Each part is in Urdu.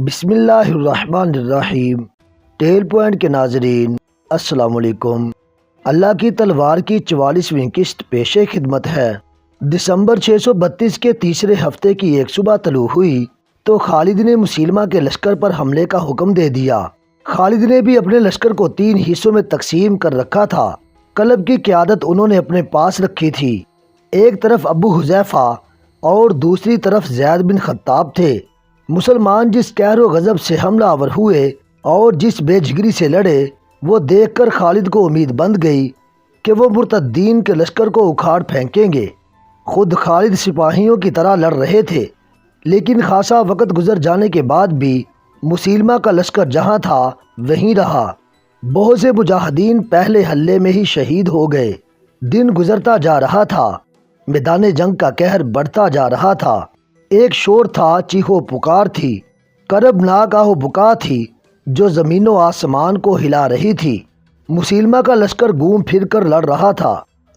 بسم اللہ الرحمن الرحیم۔ ٹیل پوائنٹ کے ناظرین السلام علیکم۔ اللہ کی تلوار کی 44ویں قسط پیش خدمت ہے۔ دسمبر 632 کے تیسرے ہفتے کی ایک صبح طلوع ہوئی تو خالد نے مسیلمہ کے لشکر پر حملے کا حکم دے دیا۔ خالد نے بھی اپنے لشکر کو 3 حصوں میں تقسیم کر رکھا تھا۔ قلب کی قیادت انہوں نے اپنے پاس رکھی تھی۔ ایک طرف ابو حذیفہ اور دوسری طرف زید بن خطاب تھے۔ مسلمان جس قہر و غضب سے حملہ آور ہوئے اور جس بے جگری سے لڑے، وہ دیکھ کر خالد کو امید بند گئی کہ وہ مرتدین کے لشکر کو اکھاڑ پھینکیں گے۔ خود خالد سپاہیوں کی طرح لڑ رہے تھے، لیکن خاصا وقت گزر جانے کے بعد بھی مسیلمہ کا لشکر جہاں تھا وہیں رہا۔ بہت سے مجاہدین پہلے حملے میں ہی شہید ہو گئے۔ دن گزرتا جا رہا تھا، میدان جنگ کا قہر بڑھتا جا رہا تھا۔ ایک شور تھا، چیخو پکار تھی، کربناک آہ و بکا تھی جو زمین و آسمان کو ہلا رہی تھی۔ مسیلمہ کا لشکر گھوم پھر کر لڑ رہا تھا۔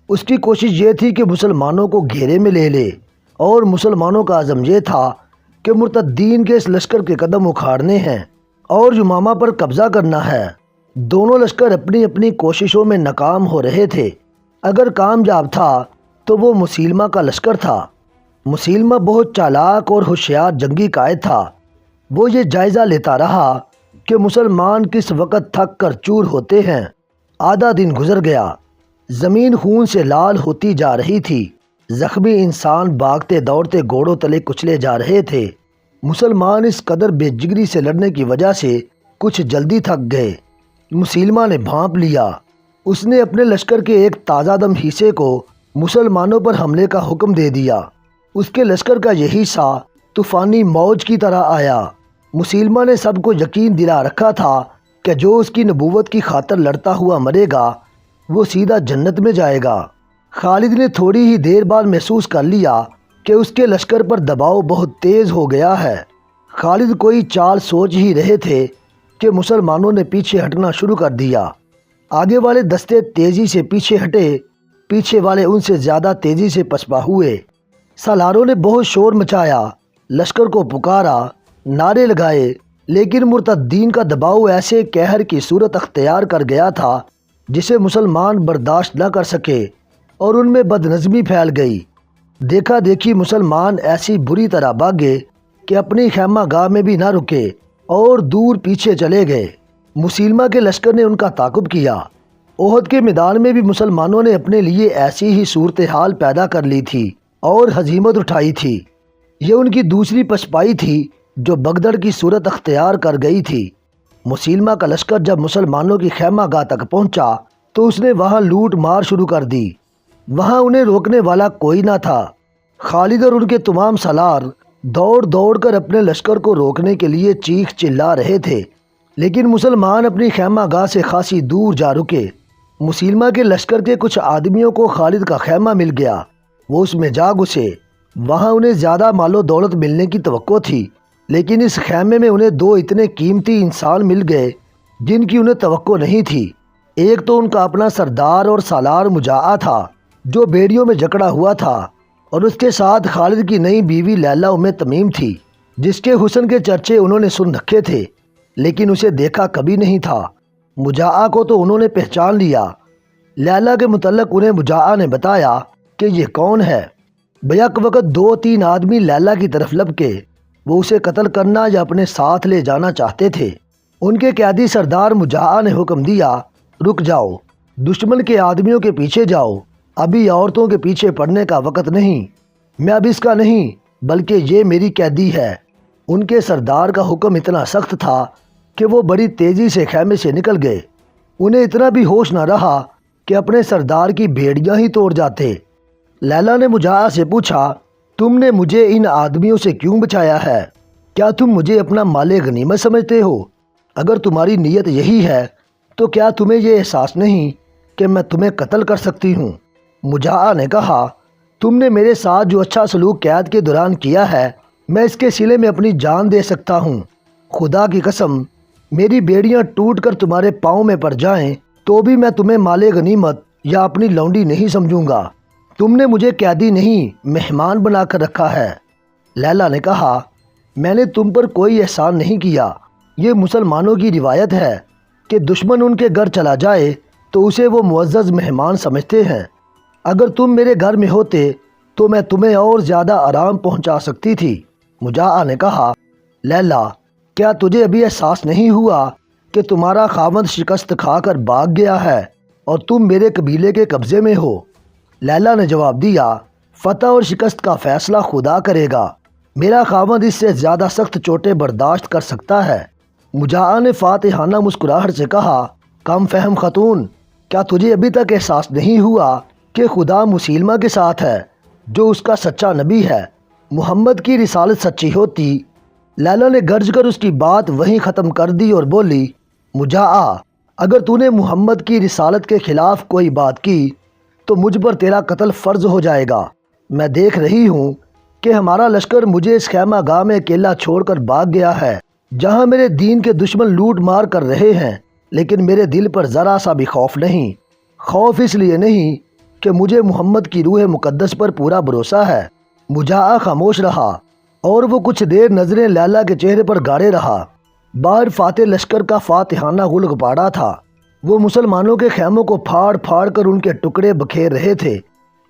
اس کی کوشش یہ تھی کہ مسلمانوں کو گھیرے میں لے لے، اور مسلمانوں کا عزم یہ تھا کہ مرتدین کے اس لشکر کے قدم اکھاڑنے ہیں اور یمامہ پر قبضہ کرنا ہے۔ دونوں لشکر اپنی اپنی کوششوں میں ناکام ہو رہے تھے۔ اگر کامیاب تھا تو وہ مسیلمہ کا لشکر تھا۔ مسیلمہ بہت چالاک اور ہوشیار جنگی قائد تھا۔ وہ یہ جائزہ لیتا رہا کہ مسلمان کس وقت تھک کر چور ہوتے ہیں۔ آدھا دن گزر گیا، زمین خون سے لال ہوتی جا رہی تھی۔ زخمی انسان بھاگتے دوڑتے گھوڑوں تلے کچلے جا رہے تھے۔ مسلمان اس قدر بے جگری سے لڑنے کی وجہ سے کچھ جلدی تھک گئے۔ مسیلمہ نے بھانپ لیا۔ اس نے اپنے لشکر کے ایک تازہ دم حصے کو مسلمانوں پر حملے کا حکم دے دیا۔ اس کے لشکر کا یہ حصہ طوفانی موج کی طرح آیا۔ مسیلمہ نے سب کو یقین دلا رکھا تھا کہ جو اس کی نبوت کی خاطر لڑتا ہوا مرے گا وہ سیدھا جنت میں جائے گا۔ خالد نے تھوڑی ہی دیر بعد محسوس کر لیا کہ اس کے لشکر پر دباؤ بہت تیز ہو گیا ہے۔ خالد کوئی چال سوچ ہی رہے تھے کہ مسلمانوں نے پیچھے ہٹنا شروع کر دیا۔ آگے والے دستے تیزی سے پیچھے ہٹے، پیچھے والے ان سے زیادہ تیزی سے پسپا ہوئے۔ سالاروں نے بہت شور مچایا، لشکر کو پکارا، نعرے لگائے، لیکن مرتدین کا دباؤ ایسے قہر کی صورت اختیار کر گیا تھا جسے مسلمان برداشت نہ کر سکے، اور ان میں بدنظمی پھیل گئی۔ دیکھا دیکھی مسلمان ایسی بری طرح بھاگے کہ اپنی خیمہ گاہ میں بھی نہ رکے اور دور پیچھے چلے گئے۔ مسیلمہ کے لشکر نے ان کا تعاقب کیا۔ احد کے میدان میں بھی مسلمانوں نے اپنے لیے ایسی ہی صورتحال پیدا کر لی تھی اور ہزیمت اٹھائی تھی۔ یہ ان کی دوسری پسپائی تھی جو بگدڑ کی صورت اختیار کر گئی تھی۔ مسیلمہ کا لشکر جب مسلمانوں کی خیمہ گاہ تک پہنچا تو اس نے وہاں لوٹ مار شروع کر دی۔ وہاں انہیں روکنے والا کوئی نہ تھا۔ خالد اور ان کے تمام سالار دوڑ دوڑ کر اپنے لشکر کو روکنے کے لیے چیخ چلا رہے تھے، لیکن مسلمان اپنی خیمہ گاہ سے خاصی دور جا رکے۔ مسیلمہ کے لشکر کے کچھ آدمیوں کو خالد کا خیمہ مل گیا۔ وہ اس میں جا گھسے۔ وہاں انہیں زیادہ مال و دولت ملنے کی توقع تھی، لیکن اس خیمے میں انہیں 2 اتنے قیمتی انسان مل گئے جن کی انہیں توقع نہیں تھی۔ ایک تو ان کا اپنا سردار اور سالار مجاعہ تھا جو بیڑیوں میں جکڑا ہوا تھا، اور اس کے ساتھ خالد کی نئی بیوی لیلہ تمیم تھی جس کے حسن کے چرچے انہوں نے سن رکھے تھے، لیکن اسے دیکھا کبھی نہیں تھا۔ مجاعہ کو تو انہوں نے پہچان لیا۔ لیلہ کے متعلق انہیں مجاعہ نے بتایا کہ یہ کون ہے۔ بیک وقت 2-3 آدمی لیلہ کی طرف لپکے۔ وہ اسے قتل کرنا یا اپنے ساتھ لے جانا چاہتے تھے۔ ان کے قیادی سردار مجاعہ نے حکم دیا، رک جاؤ، دشمن کے آدمیوں کے پیچھے جاؤ، ابھی عورتوں کے پیچھے پڑنے کا وقت نہیں۔ میں اب اس کا نہیں بلکہ یہ میری قیدی ہے۔ ان کے سردار کا حکم اتنا سخت تھا کہ وہ بڑی تیزی سے خیمے سے نکل گئے۔ انہیں اتنا بھی ہوش نہ رہا کہ اپنے سردار کی بھیڑیاں ہی توڑ جاتے۔ لیلہ نے مجاعہ سے پوچھا، تم نے مجھے ان آدمیوں سے کیوں بچایا ہے؟ کیا تم مجھے اپنا مال غنیمت سمجھتے ہو؟ اگر تمہاری نیت یہی ہے تو کیا تمہیں یہ احساس نہیں کہ میں تمہیں قتل کر سکتی ہوں؟ مجاعہ نے کہا، تم نے میرے ساتھ جو اچھا سلوک قید کے دوران کیا ہے، میں اس کے صلے میں اپنی جان دے سکتا ہوں۔ خدا کی قسم، میری بیڑیاں ٹوٹ کر تمہارے پاؤں میں پڑ جائیں تو بھی میں تمہیں مال غنیمت یا اپنی لونڈی نہیں سمجھوں گا۔ تم نے مجھے قیدی نہیں مہمان بنا کر رکھا ہے۔ لیلہ نے کہا، میں نے تم پر کوئی احسان نہیں کیا۔ یہ مسلمانوں کی روایت ہے کہ دشمن ان کے گھر چلا جائے تو اسے وہ معزز مہمان سمجھتے ہیں۔ اگر تم میرے گھر میں ہوتے تو میں تمہیں اور زیادہ آرام پہنچا سکتی تھی۔ مجاعہ نے کہا، لیلا، کیا تجھے ابھی احساس نہیں ہوا کہ تمہارا خاوند شکست کھا کر بھاگ گیا ہے اور تم میرے قبیلے کے قبضے میں ہو؟ لیلا نے جواب دیا، فتح اور شکست کا فیصلہ خدا کرے گا۔ میرا خاوند اس سے زیادہ سخت چوٹیں برداشت کر سکتا ہے۔ مجاعہ نے فاتحانہ مسکراہٹ سے کہا، کم فہم خاتون، کیا تجھے ابھی تک احساس نہیں ہوا کہ خدا مسیلمہ کے ساتھ ہے جو اس کا سچا نبی ہے؟ محمد کی رسالت سچی ہوتی۔ لیلا نے گرج کر اس کی بات وہیں ختم کر دی اور بولی، مجاعہ، اگر تو نے محمد کی رسالت کے خلاف کوئی بات کی تو مجھ پر تیرا قتل فرض ہو جائے گا۔ میں دیکھ رہی ہوں کہ ہمارا لشکر مجھے اس خیمہ گاہ میں اکیلا چھوڑ کر بھاگ گیا ہے جہاں میرے دین کے دشمن لوٹ مار کر رہے ہیں، لیکن میرے دل پر ذرا سا بھی خوف نہیں۔ خوف اس لیے نہیں کہ مجھے محمد کی روح مقدس پر پورا بھروسہ ہے۔ مجاعہ خاموش رہا اور وہ کچھ دیر نظریں لیلا کے چہرے پر گاڑے رہا۔ باہر فاتح لشکر کا فاتحانہ غل غپاڑا تھا۔ وہ مسلمانوں کے خیموں کو پھاڑ پھاڑ کر ان کے ٹکڑے بکھیر رہے تھے۔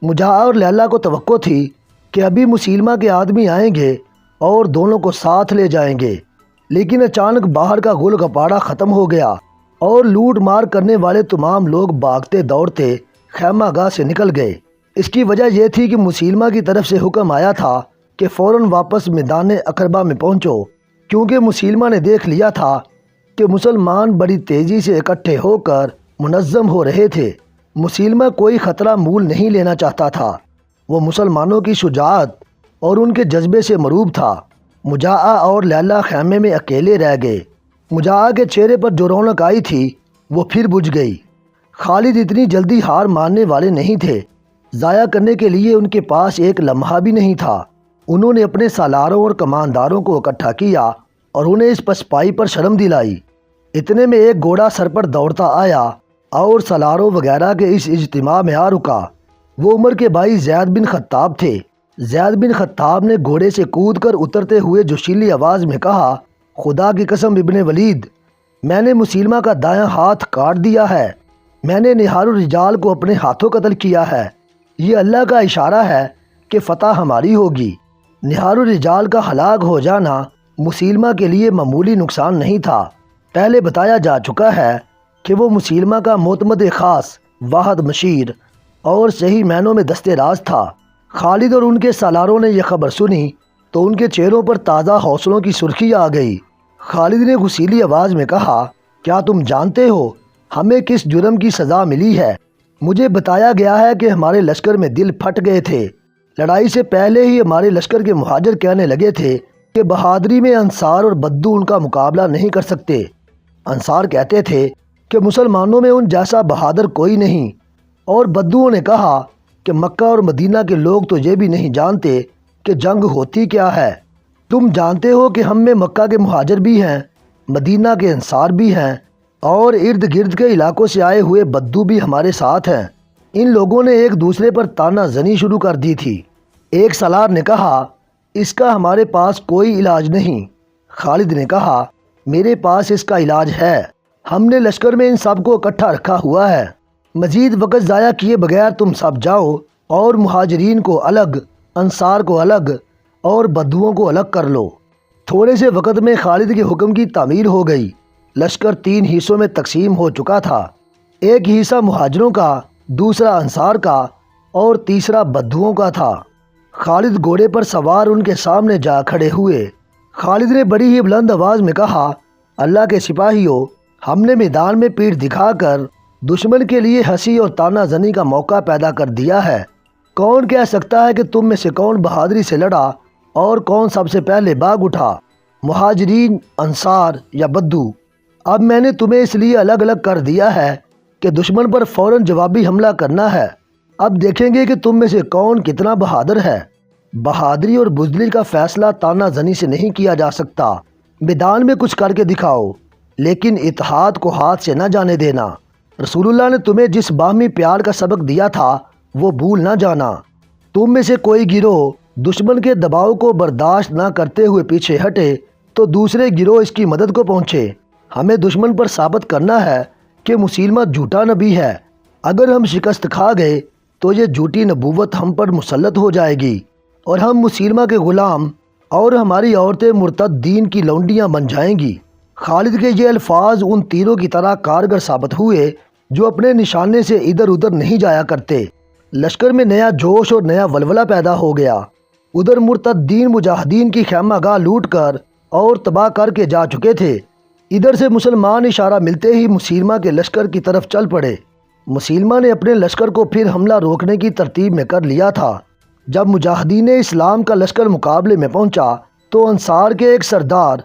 مجاعہ اور لیلا کو توقع تھی کہ ابھی مسیلمہ کے آدمی آئیں گے اور دونوں کو ساتھ لے جائیں گے، لیکن اچانک باہر کا غل غپاڑا ختم ہو گیا اور لوٹ مار کرنے والے تمام لوگ بھاگتے دوڑتے خیمہ گاہ سے نکل گئے۔ اس کی وجہ یہ تھی کہ مسیلمہ کی طرف سے حکم آیا تھا کہ فوراً واپس میدان اقربہ میں پہنچو، کیونکہ مسیلمہ نے دیکھ لیا تھا کہ مسلمان بڑی تیزی سے اکٹھے ہو کر منظم ہو رہے تھے۔ مسیلمہ کوئی خطرہ مول نہیں لینا چاہتا تھا۔ وہ مسلمانوں کی شجاعت اور ان کے جذبے سے مروب تھا۔ مجاعہ اور لیلا خیمے میں اکیلے رہ گئے۔ مجاعہ کے چہرے پر جو رونق آئی تھی وہ پھر بجھ گئی۔ خالد اتنی جلدی ہار ماننے والے نہیں تھے۔ ضائع کرنے کے لیے ان کے پاس ایک لمحہ بھی نہیں تھا۔ انہوں نے اپنے سالاروں اور کمانداروں کو اکٹھا کیا اور انہیں اس پسپائی پر شرم دلائی۔ اتنے میں ایک گھوڑا سر پر دوڑتا آیا اور سالاروں وغیرہ کے اس اجتماع میں آ رکا۔ وہ عمر کے بھائی زید بن خطاب تھے۔ زید بن خطاب نے گھوڑے سے کود کر اترتے ہوئے جوشیلی آواز میں کہا، خدا کی قسم ابن ولید، میں نے مسیلمہ کا دایاں ہاتھ کاٹ دیا ہے۔ میں نے نہار الرجال کو اپنے ہاتھوں قتل کیا ہے۔ یہ اللہ کا اشارہ ہے کہ فتح ہماری ہوگی۔ نہار الرجال کا ہلاک ہو جانا مسیلمہ کے لیے معمولی نقصان نہیں تھا۔ پہلے بتایا جا چکا ہے کہ وہ مسیلمہ کا معتمد خاص، واحد مشیر اور صحیح معنوں میں دست راز تھا۔ خالد اور ان کے سالاروں نے یہ خبر سنی تو ان کے چہروں پر تازہ حوصلوں کی سرخی آ گئی۔ خالد نے غصیلی آواز میں کہا، کیا تم جانتے ہو ہمیں کس جرم کی سزا ملی ہے؟ مجھے بتایا گیا ہے کہ ہمارے لشکر میں دل پھٹ گئے تھے۔ لڑائی سے پہلے ہی ہمارے لشکر کے مہاجر کہنے لگے تھے کہ بہادری میں انصار اور بدو ان کا مقابلہ نہیں کر سکتے۔ انصار کہتے تھے کہ مسلمانوں میں ان جیسا بہادر کوئی نہیں، اور بدوؤں نے کہا کہ مکہ اور مدینہ کے لوگ تو یہ بھی نہیں جانتے کہ جنگ ہوتی کیا ہے۔ تم جانتے ہو کہ ہم میں مکہ کے مہاجر بھی ہیں، مدینہ کے انصار بھی ہیں، اور ارد گرد کے علاقوں سے آئے ہوئے بدو بھی ہمارے ساتھ ہیں۔ ان لوگوں نے ایک دوسرے پر تانا زنی شروع کر دی تھی۔ ایک سالار نے کہا، اس کا ہمارے پاس کوئی علاج نہیں۔ خالد نے کہا، میرے پاس اس کا علاج ہے۔ ہم نے لشکر میں ان سب کو اکٹھا رکھا ہوا ہے۔ مزید وقت ضائع کیے بغیر تم سب جاؤ اور مہاجرین کو الگ، انصار کو الگ اور بدوؤں کو الگ کر لو۔ تھوڑے سے وقت میں خالد کے حکم کی تعمیر ہو گئی۔ لشکر 3 حصوں میں تقسیم ہو چکا تھا۔ ایک حصہ مہاجروں کا، دوسرا انصار کا اور تیسرا بدوؤں کا تھا۔ خالد گھوڑے پر سوار ان کے سامنے جا کھڑے ہوئے۔ خالد نے بڑی ہی بلند آواز میں کہا، اللہ کے سپاہیوں، ہم نے میدان میں پیٹھ دکھا کر دشمن کے لیے ہنسی اور تانا زنی کا موقع پیدا کر دیا ہے۔ کون کہہ سکتا ہے کہ تم میں سے کون بہادری سے لڑا اور کون سب سے پہلے بھاگ اٹھا، مہاجرین، انصار یا بدو؟ اب میں نے تمہیں اس لیے الگ الگ کر دیا ہے کہ دشمن پر فوراً جوابی حملہ کرنا ہے۔ اب دیکھیں گے کہ تم میں سے کون کتنا بہادر ہے۔ بہادری اور بزدلی کا فیصلہ تانا زنی سے نہیں کیا جا سکتا۔ میدان میں کچھ کر کے دکھاؤ، لیکن اتحاد کو ہاتھ سے نہ جانے دینا۔ رسول اللہ نے تمہیں جس باہمی پیار کا سبق دیا تھا وہ بھول نہ جانا۔ تم میں سے کوئی گروہ دشمن کے دباؤ کو برداشت نہ کرتے ہوئے پیچھے ہٹے تو دوسرے گروہ اس کی مدد کو پہنچے۔ ہمیں دشمن پر ثابت کرنا ہے کہ مسیلمہ جھوٹا نبی ہے۔ اگر ہم شکست کھا گئے تو یہ جھوٹی نبوت ہم پر مسلط ہو جائے گی اور ہم مسیلمہ کے غلام اور ہماری عورتیں مرتد دین کی لونڈیاں بن جائیں گی۔ خالد کے یہ الفاظ ان تیروں کی طرح کارگر ثابت ہوئے جو اپنے نشانے سے ادھر ادھر نہیں جایا کرتے۔ لشکر میں نیا جوش اور نیا ولولہ پیدا ہو گیا۔ ادھر مرتد دین مجاہدین کی خیمہ گاہ لوٹ کر اور تباہ کر کے جا چکے تھے، ادھر سے مسلمان اشارہ ملتے ہی مسیلمہ کے لشکر کی طرف چل پڑے۔ مسیلمہ نے اپنے لشکر کو پھر حملہ روکنے کی ترتیب میں کر لیا تھا۔ جب مجاہدین اسلام کا لشکر مقابلے میں پہنچا تو انصار کے ایک سردار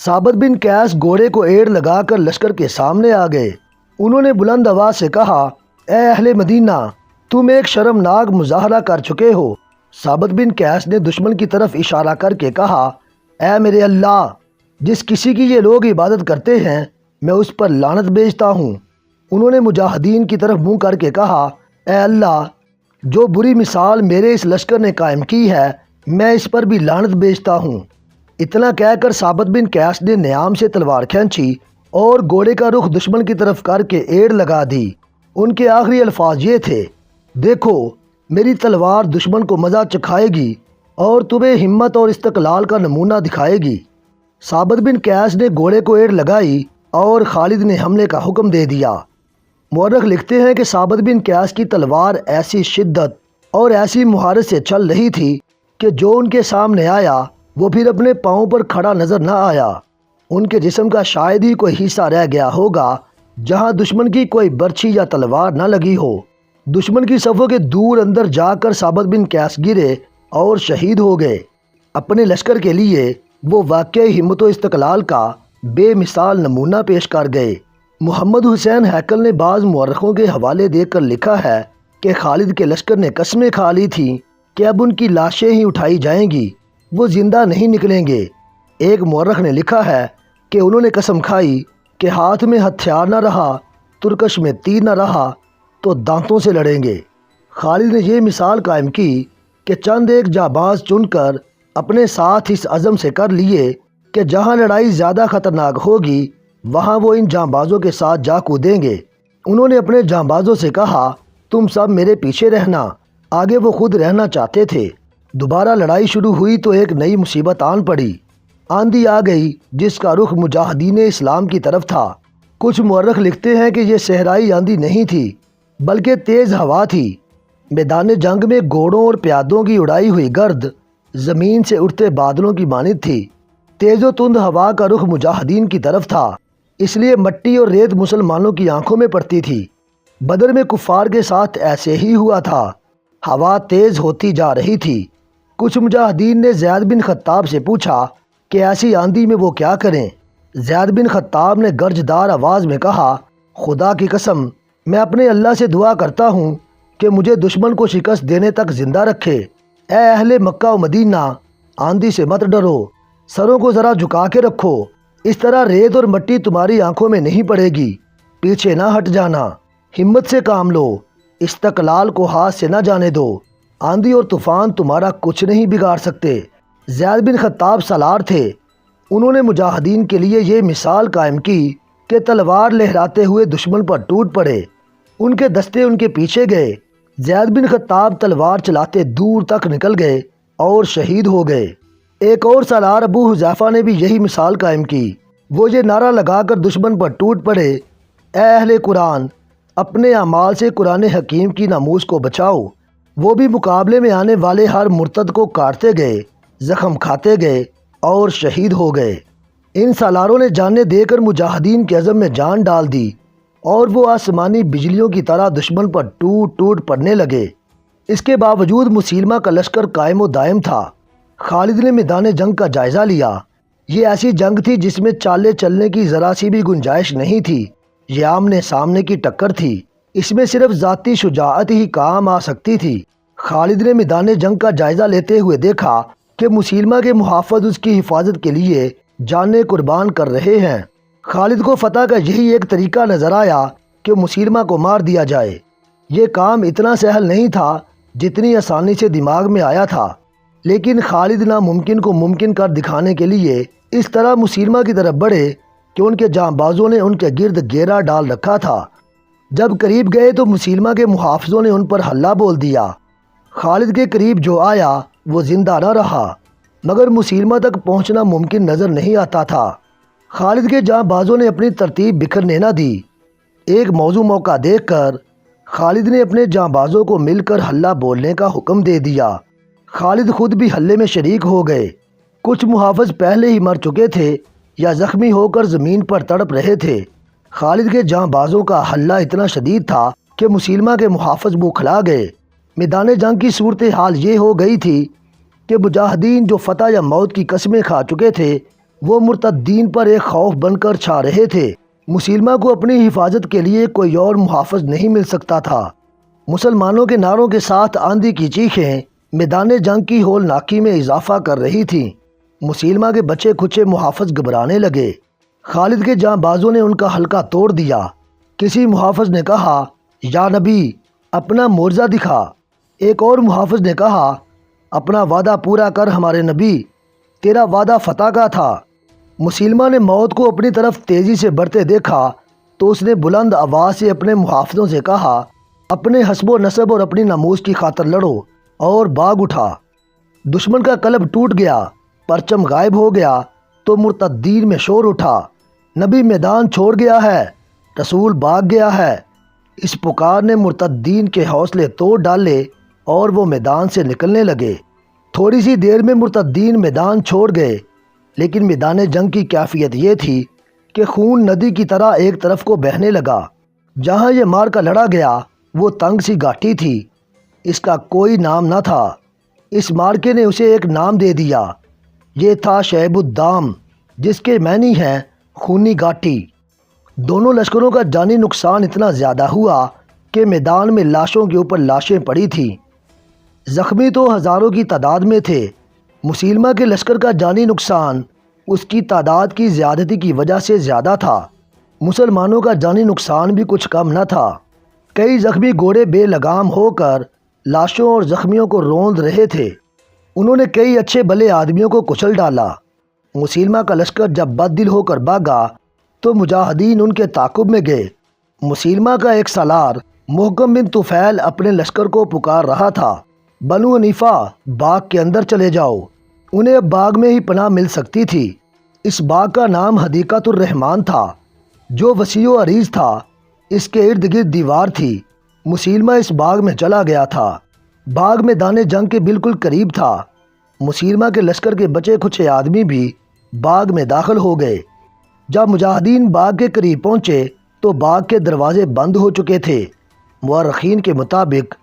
ثابت بن قیس گھوڑے کو ایڑ لگا کر لشکر کے سامنے آ گئے۔ انہوں نے بلند آواز سے کہا، اے اہل مدینہ، تم ایک شرمناک مظاہرہ کر چکے ہو۔ ثابت بن قیس نے دشمن کی طرف اشارہ کر کے کہا، اے میرے اللہ، جس کسی کی یہ لوگ عبادت کرتے ہیں میں اس پر لعنت بھیجتا ہوں۔ انہوں نے مجاہدین کی طرف منہ کر کے کہا، اے اللہ، جو بری مثال میرے اس لشکر نے قائم کی ہے میں اس پر بھی لعنت بھیجتا ہوں۔ اتنا کہہ کر ثابت بن قیس نے نیام سے تلوار کھینچی اور گھوڑے کا رخ دشمن کی طرف کر کے ایڑ لگا دی۔ ان کے آخری الفاظ یہ تھے، دیکھو میری تلوار دشمن کو مزہ چکھائے گی اور تمہیں ہمت اور استقلال کا نمونہ دکھائے گی۔ ثابت بن قیس نے گھوڑے کو ایڑ لگائی اور خالد نے حملے کا حکم دے دیا۔ مورخ لکھتے ہیں کہ ثابت بن قیس کی تلوار ایسی شدت اور ایسی مہارت سے چل رہی تھی کہ جو ان کے سامنے آیا وہ پھر اپنے پاؤں پر کھڑا نظر نہ آیا۔ ان کے جسم کا شاید ہی کوئی حصہ رہ گیا ہوگا جہاں دشمن کی کوئی برچھی یا تلوار نہ لگی ہو۔ دشمن کی صفوں کے دور اندر جا کر ثابت بن قیس گرے اور شہید ہو گئے۔ اپنے لشکر کے لیے وہ واقعی ہمت و استقلال کا بے مثال نمونہ پیش کر گئے۔ محمد حسین ہیکل نے بعض مورخوں کے حوالے دے کر لکھا ہے کہ خالد کے لشکر نے قسمیں کھا لی تھیں کہ اب ان کی لاشیں ہی اٹھائی جائیں گی، وہ زندہ نہیں نکلیں گے۔ ایک مورخ نے لکھا ہے کہ انہوں نے قسم کھائی کہ ہاتھ میں ہتھیار نہ رہا، ترکش میں تیر نہ رہا تو دانتوں سے لڑیں گے۔ خالد نے یہ مثال قائم کی کہ چند ایک جانباز چن کر اپنے ساتھ اس عزم سے کر لیے کہ جہاں لڑائی زیادہ خطرناک ہوگی وہاں وہ ان جانبازوں کے ساتھ جا کودیں گے۔ انہوں نے اپنے جانبازوں سے کہا، تم سب میرے پیچھے رہنا۔ آگے وہ خود رہنا چاہتے تھے۔ دوبارہ لڑائی شروع ہوئی تو ایک نئی مصیبت آن پڑی۔ آندھی آ گئی جس کا رخ مجاہدین اسلام کی طرف تھا۔ کچھ مورخ لکھتے ہیں کہ یہ صحرائی آندھی نہیں تھی بلکہ تیز ہوا تھی۔ میدان جنگ میں گھوڑوں اور پیادوں کی اڑائی ہوئی گرد زمین سے اٹھتے بادلوں کی مانند تھی۔ تیز و تند ہوا کا رخ مجاہدین کی طرف تھا، اس لیے مٹی اور ریت مسلمانوں کی آنکھوں میں پڑتی تھی۔ بدر میں کفار کے ساتھ ایسے ہی ہوا تھا، ہوا تیز ہوتی جا رہی تھی۔ کچھ مجاہدین نے زید بن خطاب سے پوچھا کہ ایسی آندھی میں وہ کیا کریں۔ زید بن خطاب نے گرجدار آواز میں کہا، خدا کی قسم میں اپنے اللہ سے دعا کرتا ہوں کہ مجھے دشمن کو شکست دینے تک زندہ رکھے۔ اے اہل مکہ و مدینہ، آندھی سے مت ڈرو، سروں کو ذرا جھکا کے رکھو، اس طرح ریت اور مٹی تمہاری آنکھوں میں نہیں پڑے گی، پیچھے نہ ہٹ جانا، ہمت سے کام لو، استقلال کو ہاتھ سے نہ جانے دو، آندھی اور طوفان تمہارا کچھ نہیں بگاڑ سکتے۔ زید بن خطاب سالار تھے۔ انہوں نے مجاہدین کے لیے یہ مثال قائم کی کہ تلوار لہراتے ہوئے دشمن پر ٹوٹ پڑے۔ ان کے دستے ان کے پیچھے گئے۔ زید بن خطاب تلوار چلاتے دور تک نکل گئے اور شہید ہو گئے۔ ایک اور سالار ابو حذیفہ نے بھی یہی مثال قائم کی۔ وہ یہ نعرہ لگا کر دشمن پر ٹوٹ پڑے، اے اہل قرآن، اپنے اعمال سے قرآن حکیم کی ناموس کو بچاؤ۔ وہ بھی مقابلے میں آنے والے ہر مرتد کو کاٹتے گئے، زخم کھاتے گئے اور شہید ہو گئے۔ ان سالاروں نے جانیں دے کر مجاہدین کے عزم میں جان ڈال دی اور وہ آسمانی بجلیوں کی طرح دشمن پر ٹوٹ ٹوٹ پڑنے لگے۔ اس کے باوجود مسیلمہ کا لشکر قائم و دائم تھا۔ خالد نے میدان جنگ کا جائزہ لیا۔ یہ ایسی جنگ تھی جس میں چالے چلنے کی ذرا سی بھی گنجائش نہیں تھی، یہ آمنے سامنے کی ٹکر تھی۔ اس میں صرف ذاتی شجاعت ہی کام آ سکتی تھی۔ خالد نے میدان جنگ کا جائزہ لیتے ہوئے دیکھا کہ مسیلمہ کے محافظ اس کی حفاظت کے لیے جانیں قربان کر رہے ہیں۔ خالد کو فتح کا یہی ایک طریقہ نظر آیا کہ مسیلمہ کو مار دیا جائے۔ یہ کام اتنا سہل نہیں تھا جتنی آسانی سے دماغ میں آیا تھا، لیکن خالد ناممکن کو ممکن کر دکھانے کے لیے اس طرح مسیلمہ کی طرف بڑھے کہ ان کے جانبازوں نے ان کے گرد گھیرا ڈال رکھا تھا۔ جب قریب گئے تو مسیلمہ کے محافظوں نے ان پر حلہ بول دیا۔ خالد کے قریب جو آیا وہ زندہ نہ رہا، مگر مسیلمہ تک پہنچنا ممکن نظر نہیں آتا تھا۔ خالد کے جانبازوں نے اپنی ترتیب بکھرنے نہ دی۔ ایک موزوں موقع دیکھ کر خالد نے اپنے جانبازوں کو مل کر حلہ بولنے کا حکم دے دیا۔ خالد خود بھی حلے میں شریک ہو گئے۔ کچھ محافظ پہلے ہی مر چکے تھے یا زخمی ہو کر زمین پر تڑپ رہے تھے۔ خالد کے جانبازوں کا حلہ اتنا شدید تھا کہ مسیلمہ کے محافظ بوکھلا گئے۔ میدان جنگ کی صورتحال یہ ہو گئی تھی کہ مجاہدین جو فتح یا موت کی قسمیں کھا چکے تھے وہ مرتدین پر ایک خوف بن کر چھا رہے تھے۔ مسیلمہ کو اپنی حفاظت کے لیے کوئی اور محافظ نہیں مل سکتا تھا۔ مسلمانوں کے نعروں کے ساتھ آندھی کی چیخیں میدان جنگ کی ہولناکی میں اضافہ کر رہی تھیں۔ مسیلمہ کے بچے کھچے محافظ گھبرانے لگے۔ خالد کے جانبازوں نے ان کا حلقہ توڑ دیا۔ کسی محافظ نے کہا، یا نبی اپنا معجزہ دکھا۔ ایک اور محافظ نے کہا، اپنا وعدہ پورا کر ہمارے نبی، تیرا وعدہ فتح کا تھا۔ مسیلمہ نے موت کو اپنی طرف تیزی سے بڑھتے دیکھا تو اس نے بلند آواز سے اپنے محافظوں سے کہا، اپنے حسب و نسب اور اپنی ناموس کی خاطر لڑو اور باغ اٹھا۔ دشمن کا قلب ٹوٹ گیا، پرچم غائب ہو گیا تو مرتدین میں شور اٹھا، نبی میدان چھوڑ گیا ہے، رسول بھاگ گیا ہے۔ اس پکار نے مرتدین کے حوصلے توڑ ڈالے اور وہ میدان سے نکلنے لگے۔ تھوڑی سی دیر میں مرتدین میدان چھوڑ گئے، لیکن میدان جنگ کی کیفیت یہ تھی کہ خون ندی کی طرح ایک طرف کو بہنے لگا۔ جہاں یہ مارکا لڑا گیا وہ تنگ سی گھاٹی تھی، اس کا کوئی نام نہ تھا۔ اس مارکے نے اسے ایک نام دے دیا، یہ تھا شعیب الدام، جس کے معنی ہیں خونی گھاٹی۔ دونوں لشکروں کا جانی نقصان اتنا زیادہ ہوا کہ میدان میں لاشوں کے اوپر لاشیں پڑی تھیں۔ زخمی تو ہزاروں کی تعداد میں تھے۔ مسیلمہ کے لشکر کا جانی نقصان اس کی تعداد کی زیادتی کی وجہ سے زیادہ تھا۔ مسلمانوں کا جانی نقصان بھی کچھ کم نہ تھا۔ کئی زخمی گھوڑے بے لگام ہو کر لاشوں اور زخمیوں کو روند رہے تھے۔ انہوں نے کئی اچھے بھلے آدمیوں کو کچل ڈالا۔ مسیلمہ کا لشکر جب بد دل ہو کر بھاگا تو مجاہدین ان کے تعاقب میں گئے۔ مسیلمہ کا ایک سالار محکم بن طفیل اپنے لشکر کو پکار رہا تھا، بنو حنیفہ باغ کے اندر چلے جاؤ، انہیں اب باغ میں ہی پناہ مل سکتی تھی۔ اس باغ کا نام حدیقۃ الرحمن تھا، جو وسیع و عریض تھا۔ اس کے ارد گرد دیوار تھی۔ مسیلمہ اس باغ میں چلا گیا تھا۔ باغ میدان جنگ کے بالکل قریب تھا۔ مسیلمہ کے لشکر کے بچے کھچے آدمی بھی باغ میں داخل ہو گئے۔ جب مجاہدین باغ کے قریب پہنچے تو باغ کے دروازے بند ہو چکے تھے۔ مورخین کے مطابق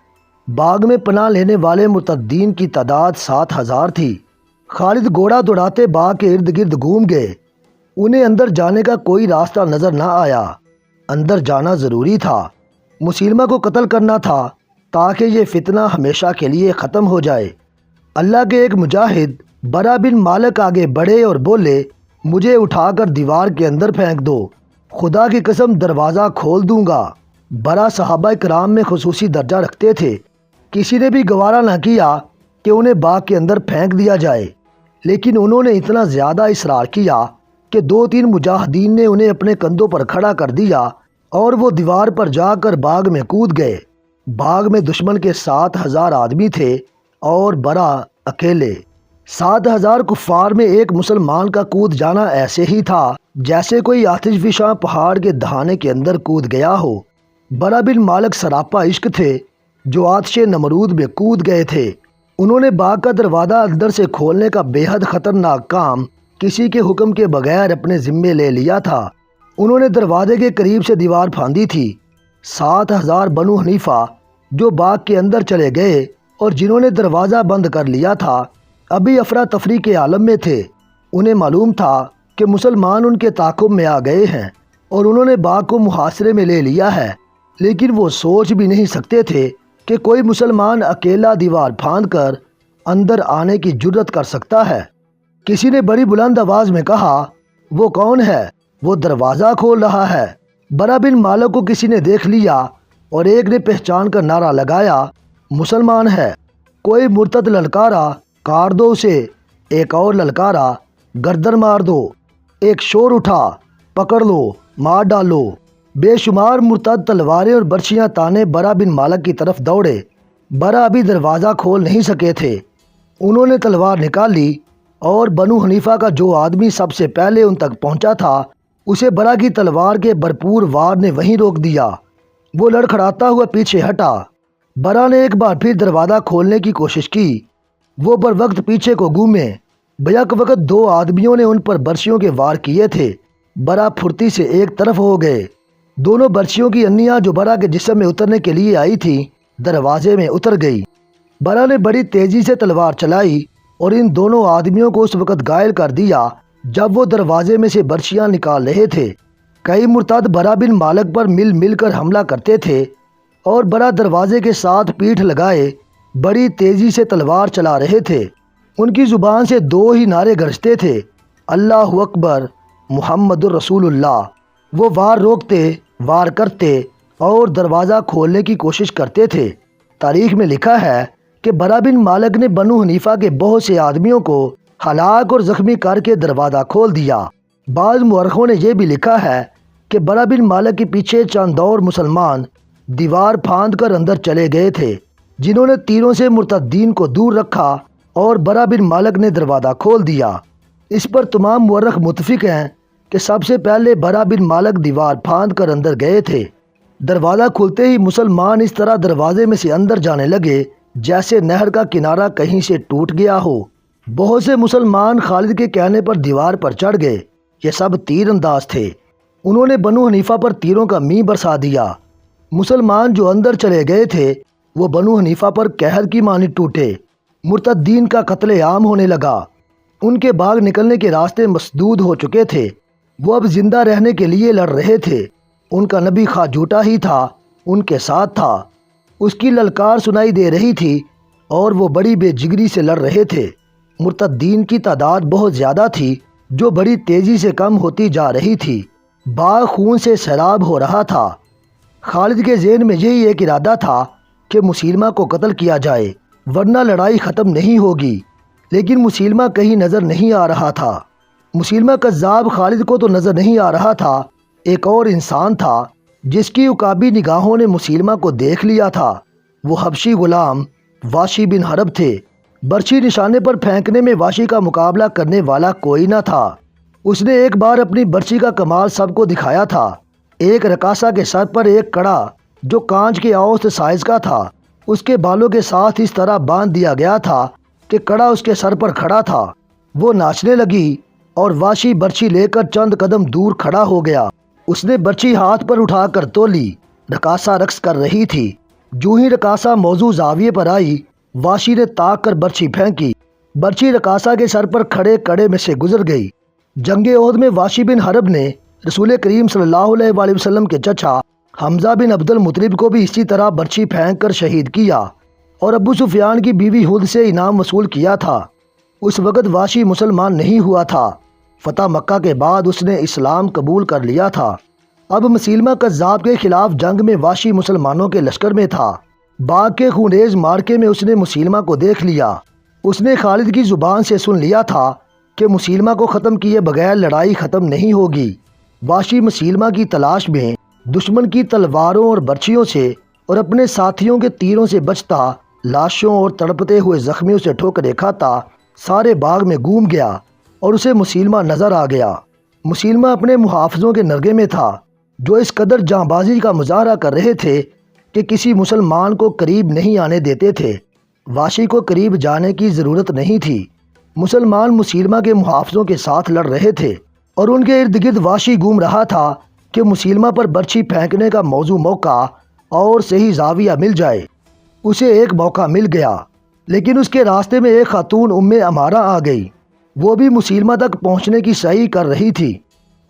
باغ میں پناہ لینے والے مرتدین کی تعداد 7,000 تھی۔ خالد گھوڑا دوڑاتے باغ کے ارد گرد گھوم گئے۔ انہیں اندر جانے کا کوئی راستہ نظر نہ آیا۔ اندر جانا ضروری تھا، مسیلمہ کو قتل کرنا تھا تاکہ یہ فتنہ ہمیشہ کے لیے ختم ہو جائے۔ اللہ کے ایک مجاہد برا بن مالک آگے بڑھے اور بولے، مجھے اٹھا کر دیوار کے اندر پھینک دو، خدا کی قسم دروازہ کھول دوں گا۔ برا صحابہ کرام میں خصوصی درجہ رکھتے تھے۔ کسی نے بھی گوارا نہ کیا کہ انہیں باغ کے اندر پھینک دیا جائے، لیکن انہوں نے اتنا زیادہ اصرار کیا کہ 2-3 مجاہدین نے انہیں اپنے کندھوں پر کھڑا کر دیا اور وہ دیوار پر جا کر باغ میں کود گئے۔ باغ میں دشمن کے 7,000 آدمی تھے اور برا اکیلے۔ 7,000 کفار میں ایک مسلمان کا کود جانا ایسے ہی تھا جیسے کوئی آتش فشاں پہاڑ کے دہانے کے اندر کود گیا ہو۔ برا بن مالک سراپا عشق تھے جو آتش نمرود میں کود گئے تھے۔ انہوں نے باغ کا دروازہ اندر سے کھولنے کا بے حد خطرناک کام کسی کے حکم کے بغیر اپنے ذمے لے لیا تھا۔ انہوں نے دروازے کے قریب سے دیوار پھاندی تھی۔ 7,000 بنو حنیفہ جو باغ کے اندر چلے گئے اور جنہوں نے دروازہ بند کر لیا تھا ابھی افراتفری کے عالم میں تھے۔ انہیں معلوم تھا کہ مسلمان ان کے تعاقب میں آ گئے ہیں اور انہوں نے باغ کو محاصرے میں لے لیا ہے، لیکن وہ سوچ بھی نہیں سکتے تھے کہ کوئی مسلمان اکیلا دیوار پھاند کر اندر آنے کی جرت کر سکتا ہے۔ کسی نے بڑی بلند آواز میں کہا، وہ کون ہے؟ وہ دروازہ کھول رہا ہے۔ برا بن مالک کو کسی نے دیکھ لیا اور ایک نے پہچان کر نعرہ لگایا، مسلمان ہے۔ کوئی مرتد للکارا کاٹ دو اسے، ایک اور للکارا، گردن مار دو، ایک شور اٹھا، پکڑ لو، مار ڈالو۔ بے شمار مرتد تلواریں اور برچیاں تانے برا بن مالک کی طرف دوڑے۔ برا ابھی دروازہ کھول نہیں سکے تھے۔ انہوں نے تلوار نکالی اور بنو حنیفہ کا جو آدمی سب سے پہلے ان تک پہنچا تھا اسے برا کی تلوار کے بھرپور وار نے وہیں روک دیا۔ وہ لڑکھڑاتا ہوا پیچھے ہٹا۔ برا نے ایک بار پھر دروازہ کھولنے کی کوشش کی۔ وہ بر وقت پیچھے کو گھومے۔ بیک وقت دو آدمیوں نے ان پر برچیوں کے وار کیے تھے۔ برا پھرتی سے ایک طرف ہو گئے۔ دونوں برچیوں کی انیاں جو برا کے جسم میں اترنے کے لیے آئی تھی دروازے میں اتر گئی۔ برا نے بڑی تیزی سے تلوار چلائی اور ان دونوں آدمیوں کو اس وقت گھائل کر دیا جب وہ دروازے میں سے برچیاں نکال رہے تھے۔ کئی مرتد برا بن مالک پر مل مل کر حملہ کرتے تھے اور برا دروازے کے ساتھ پیٹھ لگائے بڑی تیزی سے تلوار چلا رہے تھے۔ ان کی زبان سے دو ہی نعرے گرجتے تھے، اللہ اکبر، محمد الرسول اللہ۔ وہ وار روکتے، وار کرتے اور دروازہ کھولنے کی کوشش کرتے تھے۔ تاریخ میں لکھا ہے کہ برا بن مالک نے بنو حنیفہ کے بہت سے آدمیوں کو ہلاک اور زخمی کر کے دروازہ کھول دیا۔ بعض مورخوں نے یہ بھی لکھا ہے کہ برا بن مالک کے پیچھے چند اور مسلمان دیوار پھاند کر اندر چلے گئے تھے، جنہوں نے تیروں سے مرتدین کو دور رکھا اور برا بن مالک نے دروازہ کھول دیا۔ اس پر تمام مورخ متفق ہیں کہ سب سے پہلے برا بن مالک دیوار پھاند کر اندر گئے تھے۔ دروازہ کھلتے ہی مسلمان اس طرح دروازے میں سے اندر جانے لگے جیسے نہر کا کنارہ کہیں سے ٹوٹ گیا ہو۔ بہت سے مسلمان خالد کے کہنے پر دیوار پر چڑھ گئے۔ یہ سب تیر انداز تھے۔ انہوں نے بنو حنیفہ پر تیروں کا مینہ برسا دیا۔ مسلمان جو اندر چلے گئے تھے وہ بنو حنیفہ پر قہر کی مانند ٹوٹے۔ مرتدین کا قتل عام ہونے لگا۔ ان کے بھاگ نکلنے کے راستے مسدود ہو چکے تھے۔ وہ اب زندہ رہنے کے لیے لڑ رہے تھے۔ ان کا نبی خواہ جھوٹا ہی تھا، ان کے ساتھ تھا۔ اس کی للکار سنائی دے رہی تھی اور وہ بڑی بے جگری سے لڑ رہے تھے۔ مرتدین کی تعداد بہت زیادہ تھی جو بڑی تیزی سے کم ہوتی جا رہی تھی۔ باغ خون سے سیراب ہو رہا تھا۔ خالد کے ذہن میں یہی ایک ارادہ تھا کہ مسیلمہ کو قتل کیا جائے ورنہ لڑائی ختم نہیں ہوگی، لیکن مسیلمہ کہیں نظر نہیں آ رہا تھا۔ مسیلمہ کذاب خالد کو تو نظر نہیں آ رہا تھا، ایک اور انسان تھا جس کی عقابی نگاہوں نے مسیلمہ کو دیکھ لیا تھا۔ وہ حبشی غلام واشی بن حرب تھے۔ برچھی نشانے پر پھینکنے میں واشی کا مقابلہ کرنے والا کوئی نہ تھا۔ اس نے ایک بار اپنی برچھی کا کمال سب کو دکھایا تھا۔ ایک رقاصہ کے سر پر ایک کڑا جو کانچ کے اوسط سائز کا تھا اس کے بالوں کے ساتھ اس طرح باندھ دیا گیا تھا کہ کڑا اس کے سر پر کھڑا تھا۔ وہ ناچنے لگی اور واشی برچھی لے کر چند قدم دور کھڑا ہو گیا۔ اس نے برچھی ہاتھ پر اٹھا کر تولی۔ رقاصہ رقص کر رہی تھی۔ جو ہی رقاصہ موضوع زاویے پر آئی واشی نے تاک کر برچھی پھینکی۔ برچھی رقاصہ کے سر پر کھڑے کڑے میں سے گزر گئی۔ جنگ احد میں واشی بن حرب نے رسول کریم صلی اللہ علیہ وآلہ وسلم کے چچا حمزہ بن عبد المطلب کو بھی اسی طرح برچھی پھینک کر شہید کیا اور ابو سفیان کی بیوی ہند سے انعام وصول کیا تھا۔ اس وقت واشی مسلمان نہیں ہوا تھا۔ فتح مکہ کے بعد اس نے اسلام قبول کر لیا تھا۔ اب مسیلمہ کذاب کے خلاف جنگ میں واشی مسلمانوں کے لشکر میں تھا۔ باغ کے خونریز مارکے میں اس نے مسیلمہ کو دیکھ لیا۔ اس نے خالد کی زبان سے سن لیا تھا کہ مسیلمہ کو ختم کیے بغیر لڑائی ختم نہیں ہوگی۔ واشی مسیلمہ کی تلاش میں دشمن کی تلواروں اور برچھیوں سے اور اپنے ساتھیوں کے تیروں سے بچتا، لاشوں اور تڑپتے ہوئے زخمیوں سے ٹھوکریں کھاتا سارے باغ میں گھوم گیا اور اسے مسیلمہ نظر آ گیا۔ مسیلمہ اپنے محافظوں کے نرغے میں تھا جو اس قدر جاں بازی کا مظاہرہ کر رہے تھے کہ کسی مسلمان کو قریب نہیں آنے دیتے تھے۔ واشی کو قریب جانے کی ضرورت نہیں تھی۔ مسلمان مسیلمہ کے محافظوں کے ساتھ لڑ رہے تھے اور ان کے ارد گرد واشی گھوم رہا تھا کہ مسیلمہ پر برچھی پھینکنے کا موزوں موقع اور صحیح زاویہ مل جائے۔ اسے ایک موقع مل گیا، لیکن اس کے راستے میں ایک خاتون ام عمارہ آ گئی۔ وہ بھی مسیلمہ تک پہنچنے کی سعی کر رہی تھی۔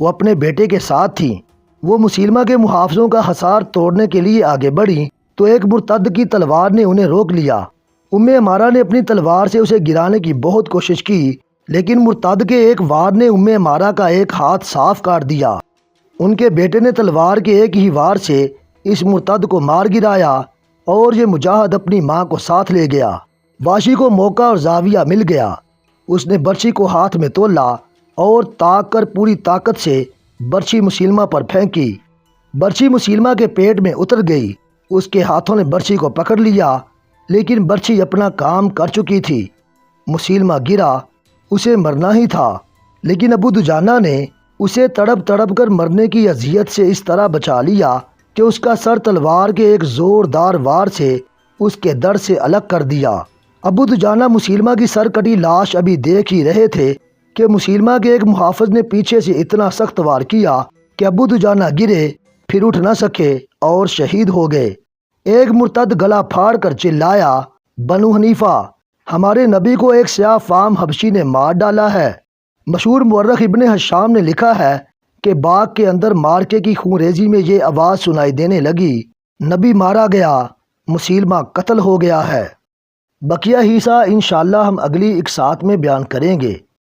وہ اپنے بیٹے کے ساتھ تھی۔ وہ مسیلمہ کے محافظوں کا حصار توڑنے کے لیے آگے بڑھی تو ایک مرتد کی تلوار نے انہیں روک لیا۔ ام عمارہ نے اپنی تلوار سے اسے گرانے کی بہت کوشش کی، لیکن مرتد کے ایک وار نے ام عمارہ کا ایک ہاتھ صاف کاٹ دیا۔ ان کے بیٹے نے تلوار کے ایک ہی وار سے اس مرتد کو مار گرایا اور یہ مجاہد اپنی ماں کو ساتھ لے گیا۔ واشی کو موقع اور زاویہ مل گیا۔ اس نے برچھی کو ہاتھ میں تولا اور تاک کر پوری طاقت سے برچھی مسیلمہ پر پھینکی۔ برچھی مسیلمہ کے پیٹ میں اتر گئی۔ اس کے ہاتھوں نے برچھی کو پکڑ لیا، لیکن برچھی اپنا کام کر چکی تھی۔ مسیلمہ گرا، اسے مرنا ہی تھا، لیکن ابو دجانہ نے اسے تڑپ تڑپ کر مرنے کی اذیت سے اس طرح بچا لیا کہ اس کا سر تلوار کے ایک زوردار وار سے اس کے در سے الگ کر دیا۔ ابو دجانہ مسیلمہ کی سر کٹی لاش ابھی دیکھ ہی رہے تھے کہ مسیلمہ کے ایک محافظ نے پیچھے سے اتنا سخت وار کیا کہ ابو دجانہ گرے، پھر اٹھ نہ سکے اور شہید ہو گئے۔ ایک مرتد گلا پھاڑ کر چلایا، بنو حنیفہ، ہمارے نبی کو ایک سیاہ فام حبشی نے مار ڈالا ہے۔ مشہور مورخ ابن حشام نے لکھا ہے کہ باغ کے اندر مارکے کی خون ریزی میں یہ آواز سنائی دینے لگی، نبی مارا گیا، مسیلمہ قتل ہو گیا ہے۔ بقیہ حصہ انشاءاللہ ہم اگلی اقساط میں بیان کریں گے۔